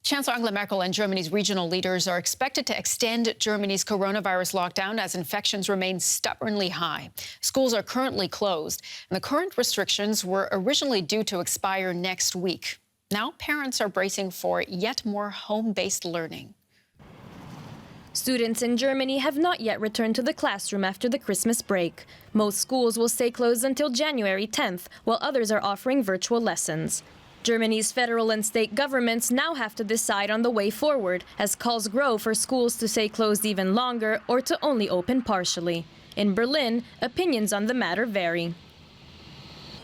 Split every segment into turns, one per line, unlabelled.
Chancellor Angela Merkel and Germany's regional leaders are expected to extend Germany's coronavirus lockdown as infections remain stubbornly high. Schools are currently closed, and the current restrictions were originally due to expire next week. Now parents are bracing for yet more home-based learning.
Students in Germany have not yet returned to the classroom after the Christmas break. Most schools will stay closed until January 10th, while others are offering virtual lessons. Germany's federal and state governments now have to decide on the way forward as calls grow for schools to stay closed even longer or to only open partially. In Berlin, opinions on the matter vary.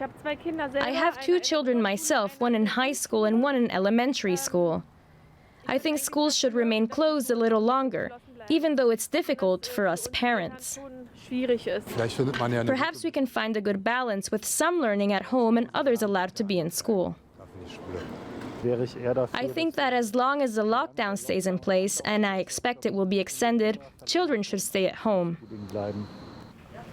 I have two children myself, one in high school and one in elementary school. I think schools should remain closed a little longer, even though it's difficult for us parents. Perhaps we can find a good balance with some learning at home and others allowed to be in school. I think that as long as the lockdown stays in place, and I expect it will be extended, children should stay at home.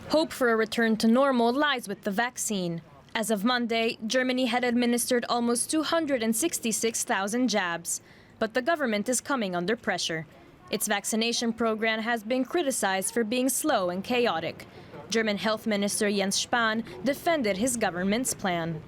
Hope for a return to normal lies with the vaccine. As of Monday, Germany had administered almost 266,000 jabs. But the government is coming under pressure. Its vaccination program has been criticized for being slow and chaotic. German Health Minister Jens Spahn defended his government's plan.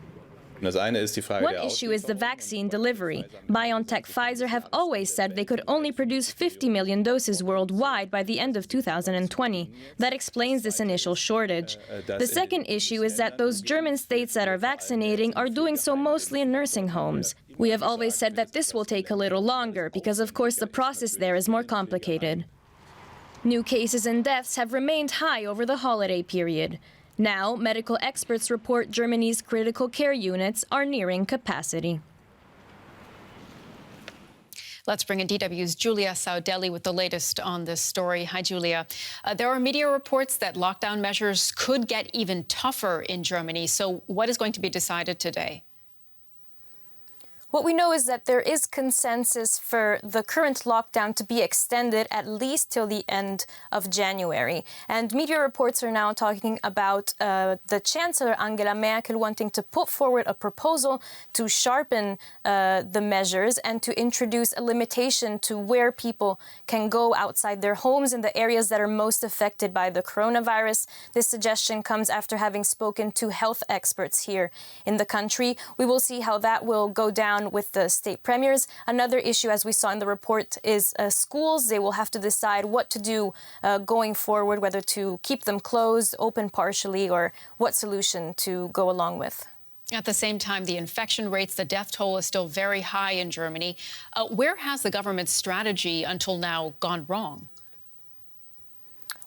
One issue is the vaccine delivery. BioNTech Pfizer have always said they could only produce 50 million doses worldwide by the end of 2020. That explains this initial shortage. The second issue is that those German states that are vaccinating are doing so mostly in nursing homes. We have always said that this will take a little longer because, of course, the process there is more complicated. New cases and deaths have remained high over the holiday period. Now, medical experts report Germany's critical care units are nearing capacity.
Let's bring in DW's Julia Saudelli with the latest on this story. Hi, Julia. There are media reports that lockdown measures could get even tougher in Germany. So what is going to be decided today?
What we know is that there is consensus for the current lockdown to be extended at least till the end of January. And media reports are now talking about the Chancellor Angela Merkel wanting to put forward a proposal to sharpen the measures and to introduce a limitation to where people can go outside their homes in the areas that are most affected by the coronavirus. This suggestion comes after having spoken to health experts here in the country. We will see how that will go down with the state premiers. Another issue, as we saw in the report, is schools. They will have to decide what to do going forward, whether to keep them closed, open partially, or what solution to go along with.
At the same time, the infection rates, the death toll is still very high in Germany. Where has the government's strategy until now gone wrong?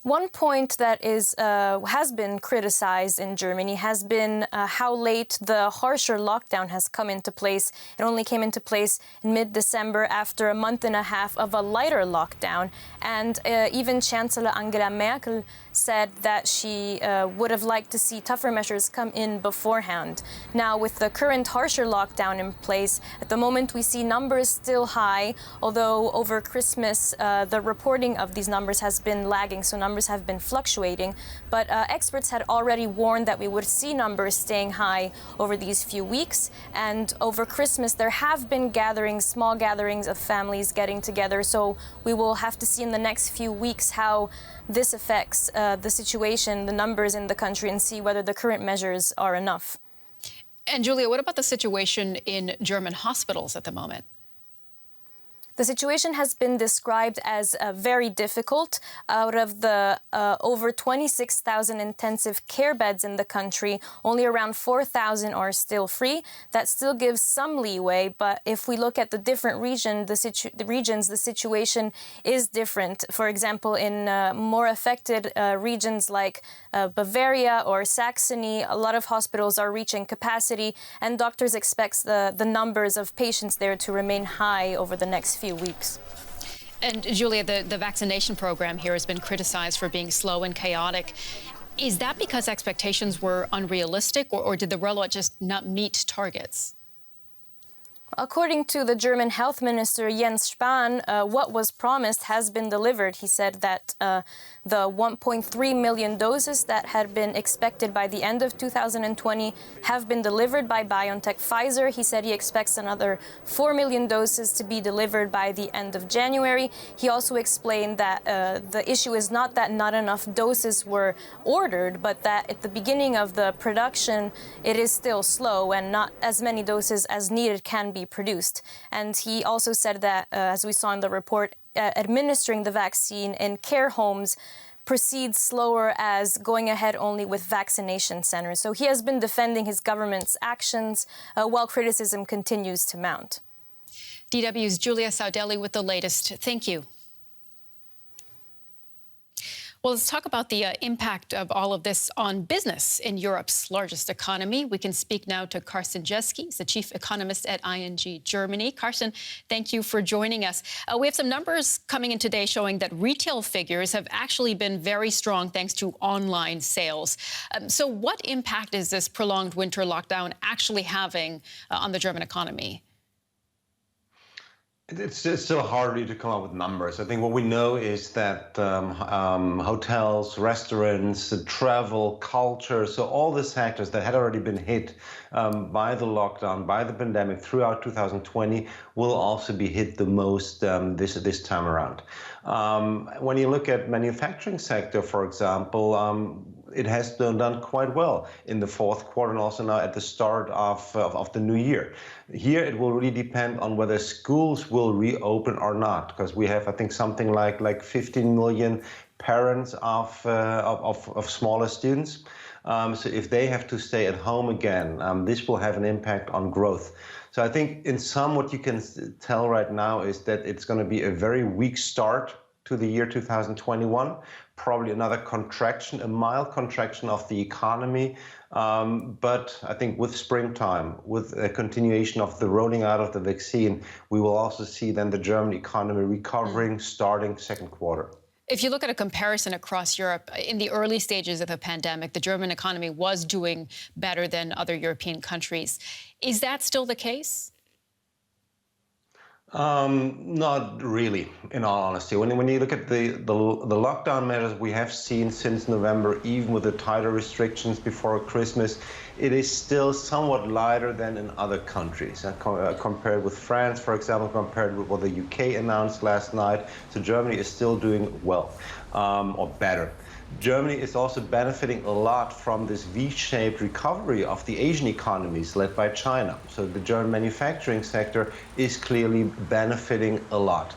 One point that has been criticized in Germany has been how late the harsher lockdown has come into place. It only came into place in mid-December after a month and a half of a lighter lockdown. And even Chancellor Angela Merkel said that she would have liked to see tougher measures come in beforehand. Now, with the current harsher lockdown in place, at the moment we see numbers still high, although over Christmas the reporting of these numbers has been lagging, so numbers have been fluctuating. But experts had already warned that we would see numbers staying high over these few weeks. And over Christmas, there have been gatherings, small gatherings of families getting together. So we will have to see in the next few weeks how this affects the situation, the numbers in the country, and see whether the current measures are enough.
And Julia, what about the situation in German hospitals at the moment?
The situation has been described as very difficult. Out of the over 26,000 intensive care beds in the country, only around 4,000 are still free. That still gives some leeway, but if we look at the different regions, the situation is different. For example, in more affected regions like Bavaria or Saxony, a lot of hospitals are reaching capacity, and doctors expect the numbers of patients there to remain high over the next few weeks.
And Julia, the vaccination program here has been criticized for being slow and chaotic. Is that because expectations were unrealistic, or did the rollout just not meet targets?
According to the German health minister Jens Spahn, what was promised has been delivered. He said that the 1.3 million doses that had been expected by the end of 2020 have been delivered by BioNTech Pfizer. He said he expects another 4 million doses to be delivered by the end of January. He also explained that the issue is not that not enough doses were ordered, but that at the beginning of the production, it is still slow and not as many doses as needed can be produced. And he also said that, as we saw in the report, administering the vaccine in care homes proceeds slower as going ahead only with vaccination centers. So he has been defending his government's actions while criticism continues to mount.
DW's Julia Saudelli with the latest. Thank you. Well, let's talk about the impact of all of this on business in Europe's largest economy. We can speak now to Carsten Jeske. He's the chief economist at ING Germany. Carsten, thank you for joining us. We have some numbers coming in today showing that retail figures have actually been very strong thanks to online sales. So what impact is this prolonged winter lockdown actually having on the German economy?
It's still hard really to come up with numbers. I think what we know is that hotels, restaurants, travel, culture, so all the sectors that had already been hit by the lockdown, by the pandemic throughout 2020 will also be hit the most this time around. When you look at manufacturing sector, for example, it has done quite well in the fourth quarter and also now at the start of the new year. Here, it will really depend on whether schools will reopen or not, because we have, I think, something like 15 million parents of smaller students. So if they have to stay at home again, this will have an impact on growth. So I think in sum, what you can tell right now is that it's going to be a very weak start to the year 2021, probably another contraction, a mild contraction of the economy. But I think with springtime, with a continuation of the rolling out of the vaccine, we will also see then the German economy recovering starting second quarter.
If you look at a comparison across Europe, in the early stages of the pandemic, the German economy was doing better than other European countries. Is that still the case?
Not really, in all honesty. When you look at the lockdown measures we have seen since November, even with the tighter restrictions before Christmas, it is still somewhat lighter than in other countries. Compared with France, for example, compared with what the UK announced last night, so Germany is still doing well, or better. Germany is also benefiting a lot from this V-shaped recovery of the Asian economies led by China. So the German manufacturing sector is clearly benefiting a lot.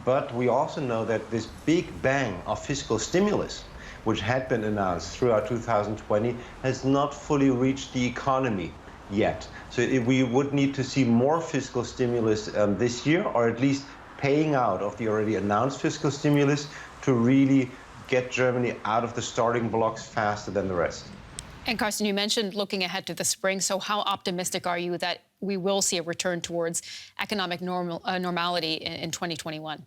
But we also know that this big bang of fiscal stimulus, which had been announced throughout 2020, has not fully reached the economy yet. So we would need to see more fiscal stimulus this year, or at least paying out of the already announced fiscal stimulus to really get Germany out of the starting blocks faster than the rest.
And Carsten, you mentioned looking ahead to the spring. So how optimistic are you that we will see a return towards economic normality in 2021?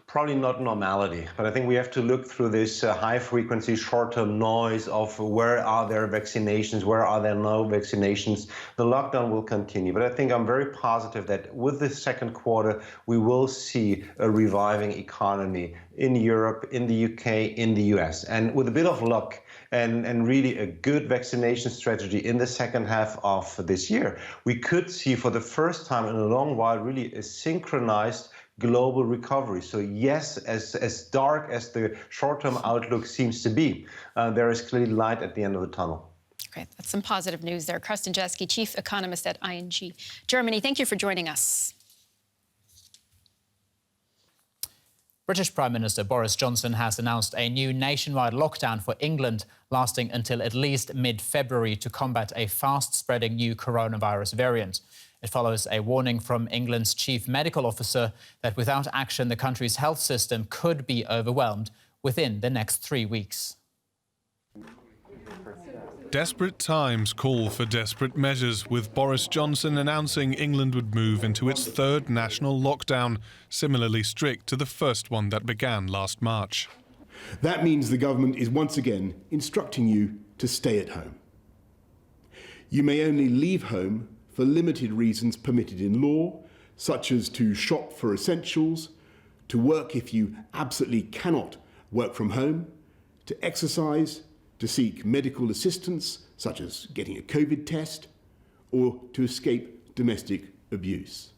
Probably not normality, but I think we have to look through this high-frequency, short-term noise of where are there vaccinations, where are there no vaccinations. The lockdown will continue, but I think I'm very positive that with the second quarter, we will see a reviving economy in Europe, in the UK, in the US. And with a bit of luck and really a good vaccination strategy in the second half of this year, we could see for the first time in a long while really a synchronized global recovery. So yes, as dark as the short-term outlook seems to be, there is clearly light at the end of the tunnel.
Okay, that's some positive news there. Carsten Jeske, chief economist at ING Germany. Thank you for joining us.
British Prime Minister Boris Johnson has announced a new nationwide lockdown for England, lasting until at least mid-February to combat a fast-spreading new coronavirus variant. It follows a warning from England's chief medical officer that without action, the country's health system could be overwhelmed within the next 3 weeks.
Desperate times call for desperate measures, with Boris Johnson announcing England would move into its third national lockdown, similarly strict to the first one that began last March.
That means the government is once again instructing you to stay at home. You may only leave home for limited reasons permitted in law, such as to shop for essentials, to work if you absolutely cannot work from home, to exercise, to seek medical assistance, such as getting a COVID test, or to escape domestic abuse.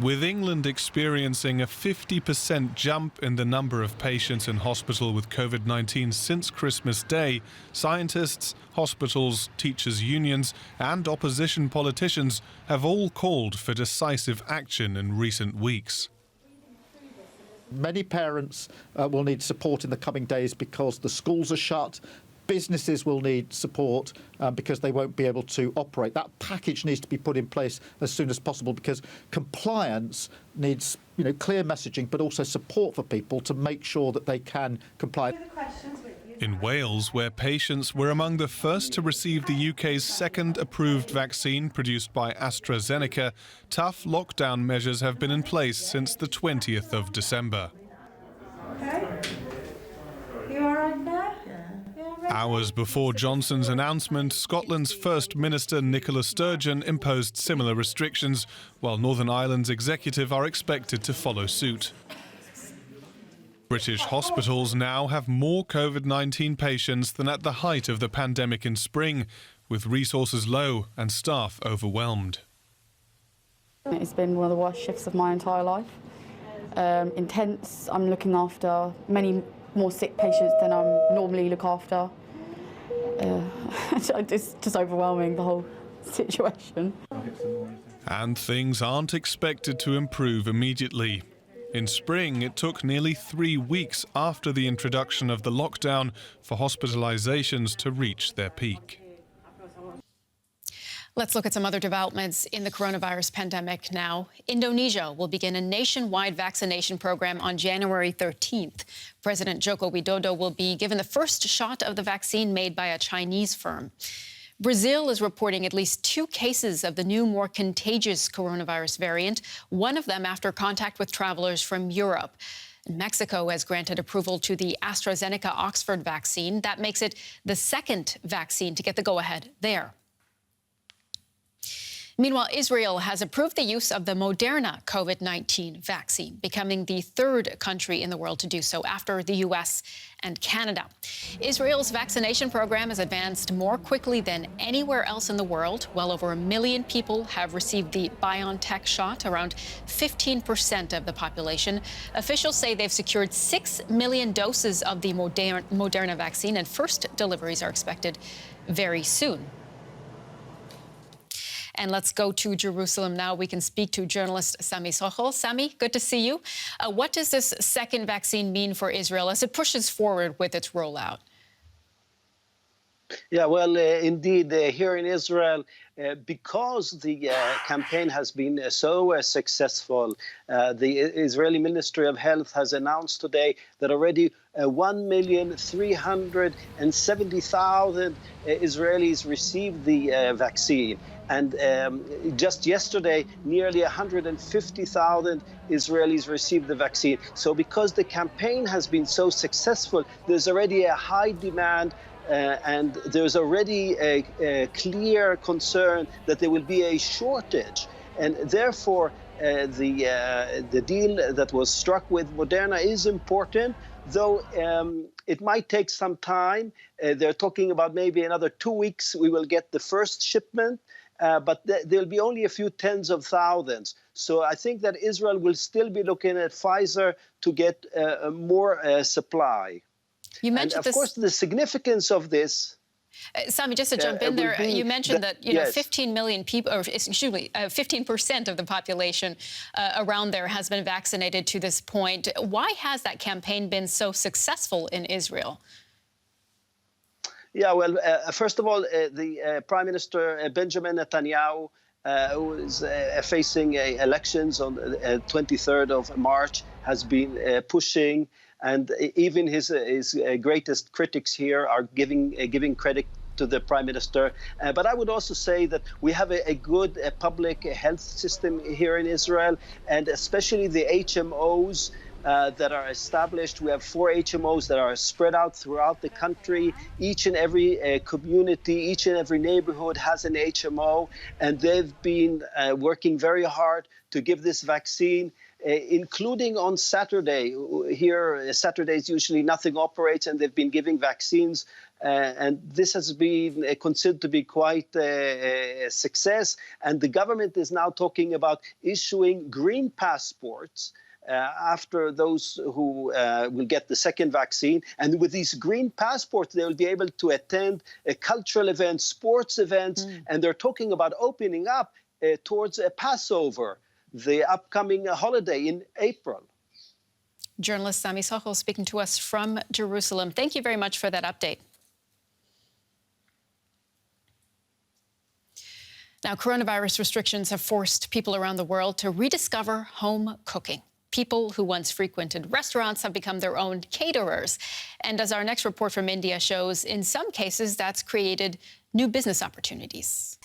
With England experiencing a 50% jump in the number of patients in hospital with COVID-19 since Christmas Day, scientists, hospitals, teachers' unions and opposition politicians have all called for decisive action in recent weeks.
Many parents will need support in the coming days because the schools are shut. Businesses will need support because they won't be able to operate. That package needs to be put in place as soon as possible because compliance needs, clear messaging, but also support for people to make sure that they can comply.
In Wales, where patients were among the first to receive the UK's second approved vaccine produced by AstraZeneca, tough lockdown measures have been in place since the 20th of December.
Okay. You all right there?
Hours before Johnson's announcement, Scotland's First Minister Nicola Sturgeon imposed similar restrictions, while Northern Ireland's executive are expected to follow suit. British hospitals now have more COVID-19 patients than at the height of the pandemic in spring, with resources low and staff overwhelmed.
It's been one of the worst shifts of my entire life. Intense. I'm looking after many more sick patients than I normally look after. It's just overwhelming, the whole situation.
And things aren't expected to improve immediately. In spring, it took nearly 3 weeks after the introduction of the lockdown for hospitalizations to reach their peak.
Let's look at some other developments in the coronavirus pandemic now. Indonesia will begin a nationwide vaccination program on January 13th. President Joko Widodo will be given the first shot of the vaccine made by a Chinese firm. Brazil is reporting at least 2 cases of the new, more contagious coronavirus variant, one of them after contact with travelers from Europe. Mexico has granted approval to the AstraZeneca Oxford vaccine. That makes it the second vaccine to get the go-ahead there. Meanwhile, Israel has approved the use of the Moderna COVID-19 vaccine, becoming the 3rd country in the world to do so after the U.S. and Canada. Israel's vaccination program has advanced more quickly than anywhere else in the world. Well over 1 million people have received the BioNTech shot, around 15% of the population. Officials say they've secured 6 million doses of the Moderna vaccine, and first deliveries are expected very soon. And let's go to Jerusalem now. We can speak to journalist Sami Sochel. Sami, good to see you. What does this second vaccine mean for Israel as it pushes forward with its rollout?
Yeah, well, indeed, here in Israel, because the campaign has been so successful, the Israeli Ministry of Health has announced today that already 1,370,000 Israelis received the vaccine. And just yesterday, nearly 150,000 Israelis received the vaccine. So because the campaign has been so successful, there's already a high demand and there's already a clear concern that there will be a shortage. And therefore, the deal that was struck with Moderna is important, though it might take some time. They're talking about maybe another 2 weeks we will get the first shipment. But there'll be only a few tens of thousands. So I think that Israel will still be looking at Pfizer to get more supply.
You mentioned
and of course, the significance of this.
Sami, just to jump in there, you mentioned that 15 million people, or excuse me, 15% of the population around there has been vaccinated to this point. Why has that campaign been so successful in Israel?
Yeah, well, first of all, the Prime Minister Benjamin Netanyahu, who is facing elections on the 23rd of March, has been pushing, and even his greatest critics here are giving credit to the Prime Minister. But I would also say that we have a good public health system here in Israel, and especially the HMOs that are established. We have 4 HMOs that are spread out throughout the country. Each and every community, each and every neighborhood has an HMO, and they've been working very hard to give this vaccine, including on Saturday. Here, Saturdays usually nothing operates, and they've been giving vaccines. And this has been considered to be quite a success. And the government is now talking about issuing green passports after those who will get the second vaccine. And with these green passports, they will be able to attend cultural events, sports events, and they're talking about opening up towards a Passover, the upcoming holiday in April.
Journalist Sami Sochel speaking to us from Jerusalem. Thank you very much for that update. Now, coronavirus restrictions have forced people around the world to rediscover home cooking. People who once frequented restaurants have become their own caterers. And as our next report from India shows, in some cases, that's created new business opportunities.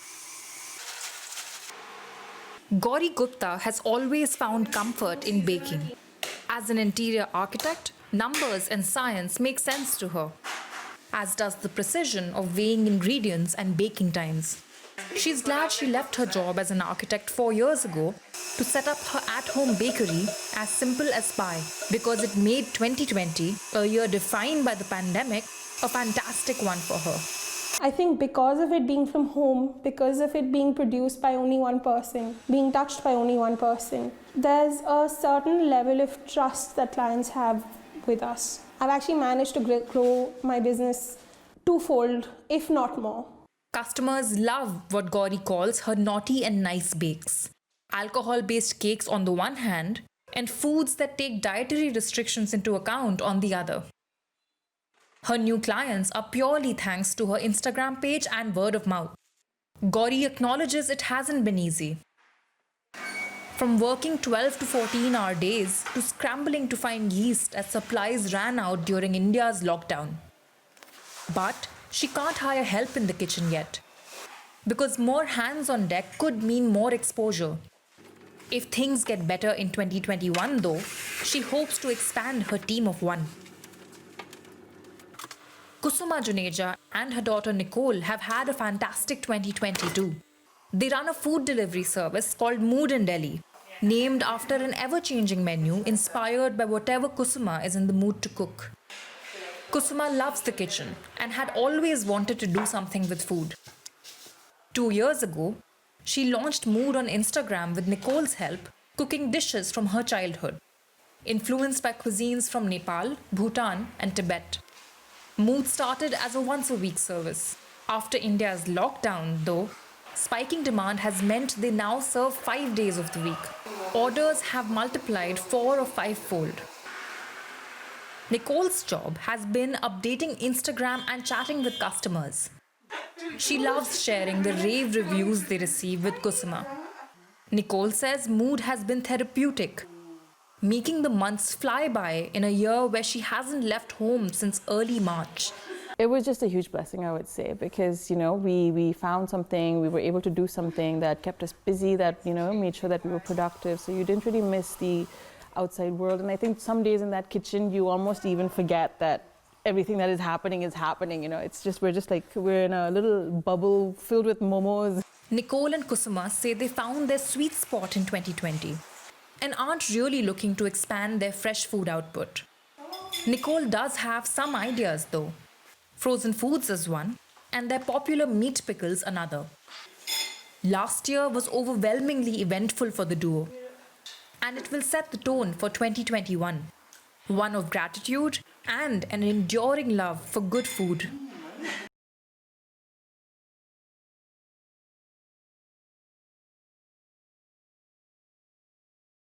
Gauri Gupta has always found comfort in baking. As an interior architect, numbers and science make sense to her, as does the precision of weighing ingredients and baking times. She's glad she left her job as an architect 4 years ago to set up her at-home bakery as simple as pie, because it made 2020, a year defined by the pandemic, a fantastic one for her.
I think because of it being from home, because of it being produced by only one person, being touched by only one person, there's a certain level of trust that clients have with us. I've actually managed to grow my business twofold, if not more.
Customers love what Gauri calls her naughty and nice bakes. Alcohol-based cakes on the one hand, and foods that take dietary restrictions into account on the other. Her new clients are purely thanks to her Instagram page and word of mouth. Gauri acknowledges it hasn't been easy. From working 12 to 14-hour days to scrambling to find yeast as supplies ran out during India's lockdown. But she can't hire help in the kitchen yet, because more hands on deck could mean more exposure. If things get better in 2021 though, she hopes to expand her team of 1. Kusuma Juneja and her daughter Nicole have had a fantastic 2022. They run a food delivery service called Mood in Delhi, named after an ever-changing menu inspired by whatever Kusuma is in the mood to cook. Kusuma loves the kitchen and had always wanted to do something with food. 2 years ago, she launched Mood on Instagram with Nicole's help, cooking dishes from her childhood, influenced by cuisines from Nepal, Bhutan, and Tibet. Mood started as a once-a-week service. After India's lockdown, though, spiking demand has meant they now serve 5 days of the week. Orders have multiplied 4 or 5-fold. Nicole's job has been updating Instagram and chatting with customers. She loves sharing the rave reviews they receive with Kusuma. Nicole says Mood has been therapeutic, making the months fly by in a year where she hasn't left home since early March.
It was just a huge blessing, I would say, because, we found something, we were able to do something that kept us busy, that, made sure that we were productive. So you didn't really miss the outside world. And I think some days in that kitchen, you almost even forget that everything that is happening. It's just, we're in a little bubble filled with momos.
Nicole and Kusuma say they found their sweet spot in 2020 and aren't really looking to expand their fresh food output. Nicole does have some ideas though. Frozen foods is one, and their popular meat pickles another. Last year was overwhelmingly eventful for the duo, and it will set the tone for 2021. One of gratitude and an enduring love for good food.